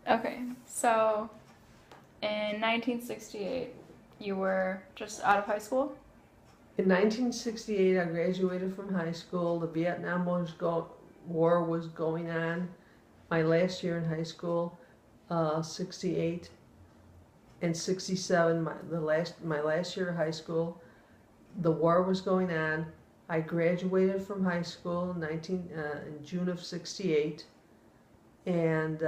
Okay, so in 1968, you were just out of high school? In 1968, I graduated from high school. The War was going on. My last year in high school, 68 and 67, my last year of high school, the war was going on. I graduated from high school in June of 68, and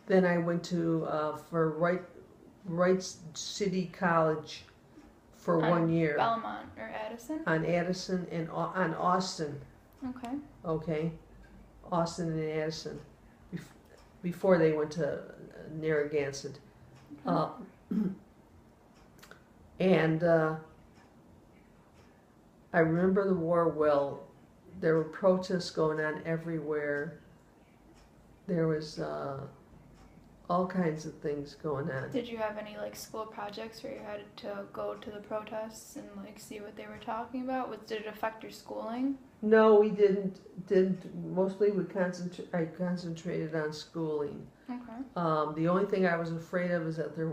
then I went to for Wright City College for On 1 year Belmont or Addison? on Addison and on Austin. Okay. Okay, Austin and Addison, before they went to Narragansett. Okay. And I remember the war well. There were protests going on everywhere. There was all kinds of things going on. Did you have any like school projects where you had to go to the protests and like see what they were talking about? Did it affect your schooling? No, we didn't. Mostly I concentrated on schooling. Okay. The only thing I was afraid of is that there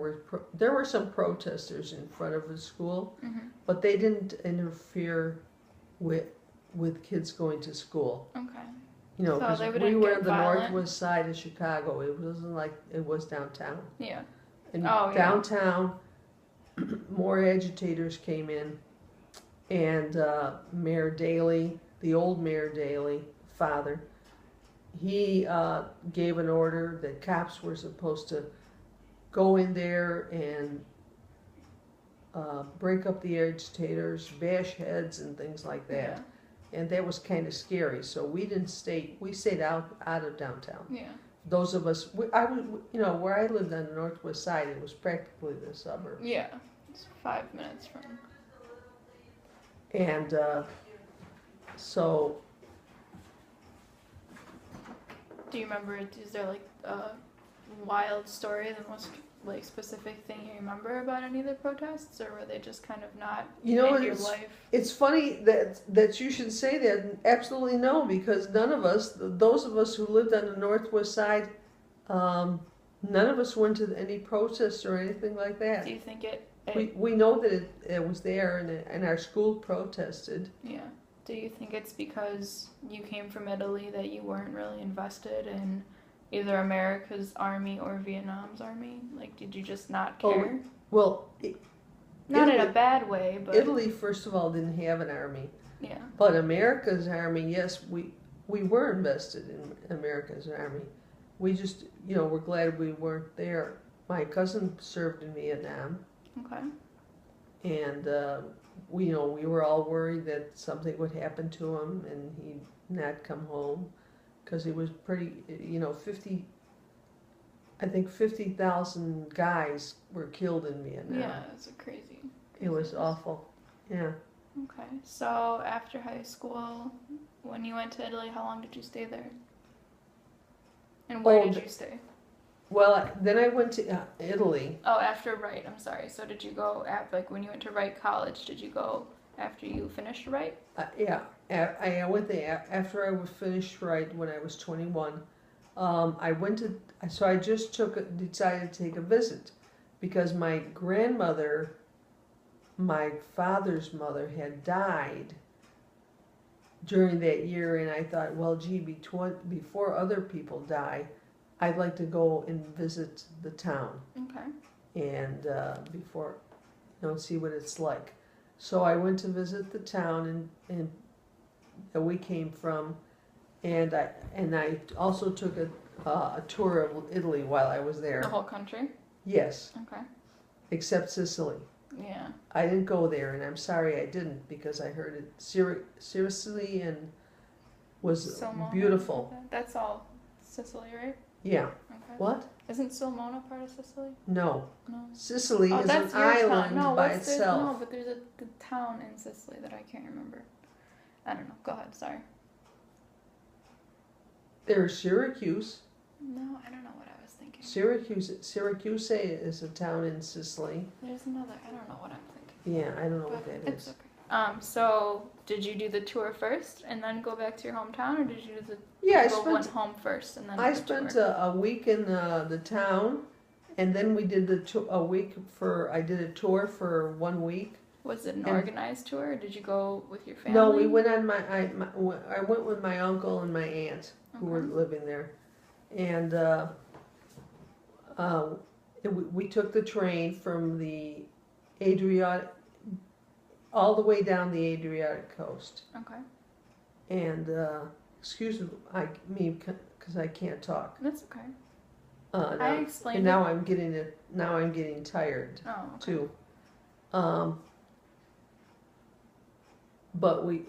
were some protesters in front of the school, Mm-hmm. but they didn't interfere with kids going to school. Okay. You know, So because they we wouldn't were get in the violent? northwest side of Chicago. It wasn't like it was downtown. Yeah. And Oh, yeah. downtown, more agitators came in, and Mayor Daley, the old Mayor Daley, father, he gave an order that cops were supposed to go in there and break up the agitators, bash heads and things like that. And that was kind of scary, so we stayed out of downtown. Yeah. Those of us, where I lived on the northwest side, it was practically the suburbs. Yeah. It's 5 minutes from. And so, Do you remember? Is there like a wild story, the most like specific thing you remember about any of the protests, or were they just kind of not in your life? it's funny that you should say that. Absolutely no, because none of us, those of us who lived on the northwest side, none of us went to any protests or anything like that. Do you think it We know that it was there, and our school protested. Yeah. Do you think it's because you came from Italy that you weren't really invested in either America's army or Vietnam's army? Like, did you just not care? Well, Not in Italy- a bad way, but Italy, first of all, didn't have an army. yeah. But America's army, yes, we were invested in America's army. We just, we're glad we weren't there. My cousin served in Vietnam, Okay. and we were all worried that something would happen to him and he'd not come home, because he was pretty, 50,000 guys were killed in Vietnam. Yeah, it's a crazy. It was awful. Yeah. Okay. So after high school, when you went to Italy, how long did you stay there? And where did you stay? Well, then I went to Italy. Oh, after Wright. I'm sorry. So did you go when you went to Wright College? Did you go after you finished Wright? Yeah, I went there after I was finished Wright when I was 21. I went to, so I just decided to take a visit, because my grandmother, my father's mother, had died during that year, and I thought, well, gee, before other people die, I'd like to go and visit the town. Okay. And before, see what it's like. So I went to visit the town and that we came from, and I also took a tour of Italy while I was there. The whole country? Yes, Okay. except Sicily. Yeah. I didn't go there, and I'm sorry I didn't, because I heard it Sicily and was Sulmona, beautiful. That's all Sicily, right? Yeah. Okay. What? Isn't Sulmona part of Sicily? No. No. Sicily is an that's your island town. No, by what's itself. No, but there's a town in Sicily that I can't remember. I don't know. Go ahead. Sorry. There's Syracuse. No, I don't know what I was thinking. Syracuse is a town in Sicily. There's another. I don't know what I'm thinking. Yeah, I don't know what But that it's is. okay. So did you do the tour first and then go back to your hometown, or did you do the Yeah, I go one spent home first and then I do the spent tour? a week in the town, and then we did a week for I did a tour for 1 week. Was it an and- organized tour, or did you go with your family? No, we went on I went with my uncle and my aunt who were Okay. living there, and we took the train from the Adriatic all the way down the Adriatic coast. Okay. And excuse me, because I can't talk. That's okay. Now, I explained and now I'm getting tired Oh, okay. too. But we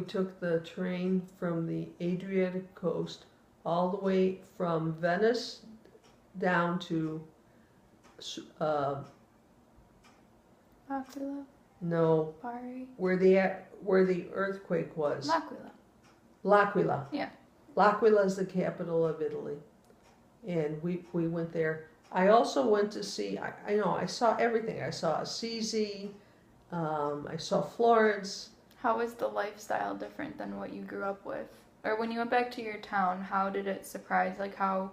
took the train from the Adriatic coast all the way from Venice down to L'Aquila, no, Bari, where the earthquake was. L'Aquila. L'Aquila. Yeah. L'Aquila is the capital of Italy, and we went there. I also went to see. I know I saw everything. I saw Assisi. I saw Florence. How was the lifestyle different than what you grew up with? Or when you went back to your town, how did it surprise? Like, how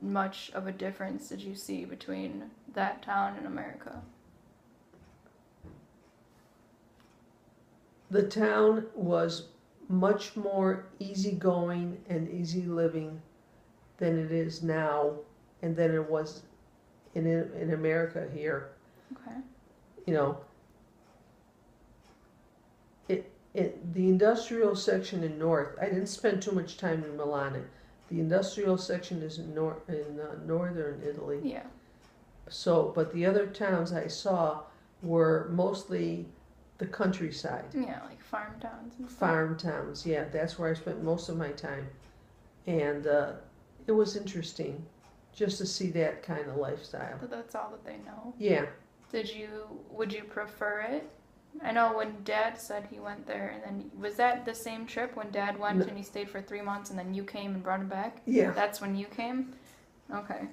much of a difference did you see between that town and America? The town was much more easygoing and easy living than it is now, and than it was in America here. Okay. You know, the industrial section in North. I didn't spend too much time in Milan. The industrial section is in northern Italy. Yeah. So, but the other towns I saw were mostly the countryside. Yeah, like farm towns and stuff. Farm towns, yeah, that's where I spent most of my time. And it was interesting just to see that kind of lifestyle. But that's all that they know. Yeah. Would you prefer it? I know when Dad said he went there, and then, was that the same trip when Dad went No. and he stayed for 3 months and then you came and brought him back? Yeah. That's when you came? Okay.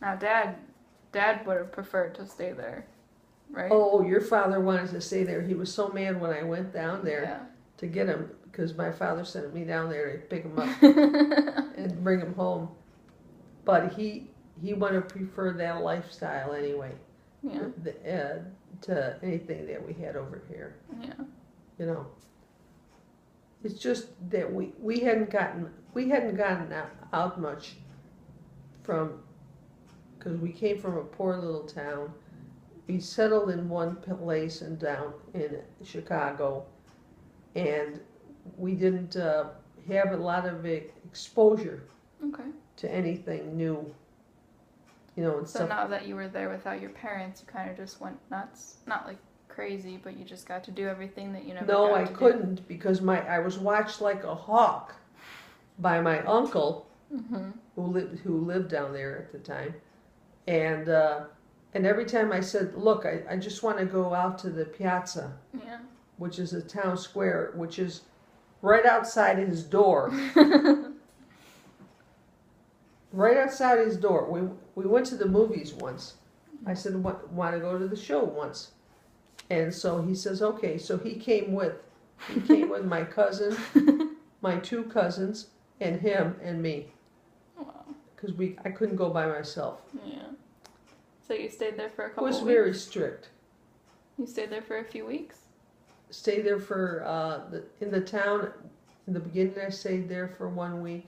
Now Dad would have preferred to stay there, right? Oh, your father wanted to stay there. He was so mad when I went down there Yeah. to get him, because my father sent me down there to pick him up and bring him home. But he would have preferred that lifestyle anyway. Yeah. To anything that we had over here. Yeah. You know, it's just that we hadn't gotten out much from, because we came from a poor little town. We settled in one place and down in Chicago, and we didn't have a lot of exposure Okay. to anything new. You know, and So stuff. now that you were there without your parents, you kind of just went nuts. Not like crazy, but you just got to do everything that you never No, got I to do. couldn't, because I was watched like a hawk by my uncle Mm-hmm. who lived down there at the time, and every time I said, "Look, I just want to go out to the piazza," Yeah. which is a town square, which is right outside his door. Right outside his door. We went to the movies once. I said, "Want to go to the show once?" And so he says, "Okay." So he came with my cousin, my two cousins, and him and me, Wow. because I couldn't go by myself. Yeah. So you stayed there for a It couple was weeks? very strict. You stayed there for a few weeks? Stayed there for in the town. In the beginning, I stayed there for 1 week.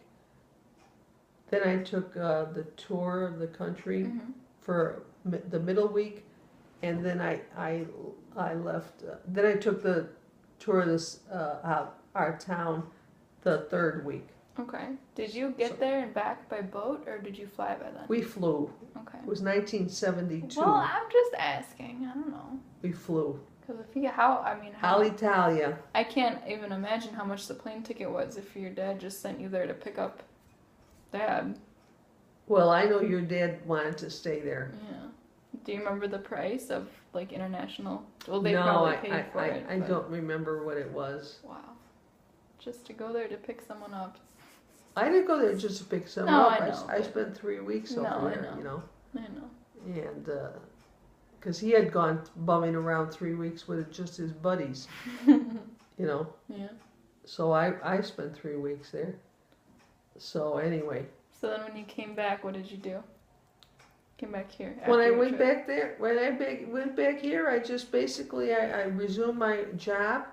Then I took the tour of the country Mm-hmm. for the middle week, and then I left. Then I took the tour of this our town the third week. Okay. Did you get So- there and back by boat, or did you fly by then? We flew. Okay. It was 1972. Well, I'm just asking. I don't know. We flew. Because if you, how Alitalia. I can't even imagine how much the plane ticket was if your dad just sent you there to pick up Dad. Well, I know your dad wanted to stay there. Yeah. Do you remember the price of like international? Well, they No, probably paid for it. I but- don't remember what it was. Wow. Just to go there to pick someone up. I didn't go there just to pick some No, up. I know, I but- spent 3 weeks No, over I there, know. you know. I know. And because he had gone bumming around 3 weeks with just his buddies, you know. Yeah. So I spent 3 weeks there. So anyway, So then when you came back, what did you do? Came back here. when after I your went trip. back there, went back here, I just basically I resumed my job,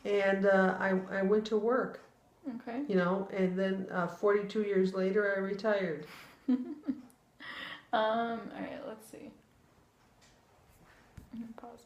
and I went to work, Okay. you know, and then 42 years later I retired. All right. Let's see. I'm gonna pause it.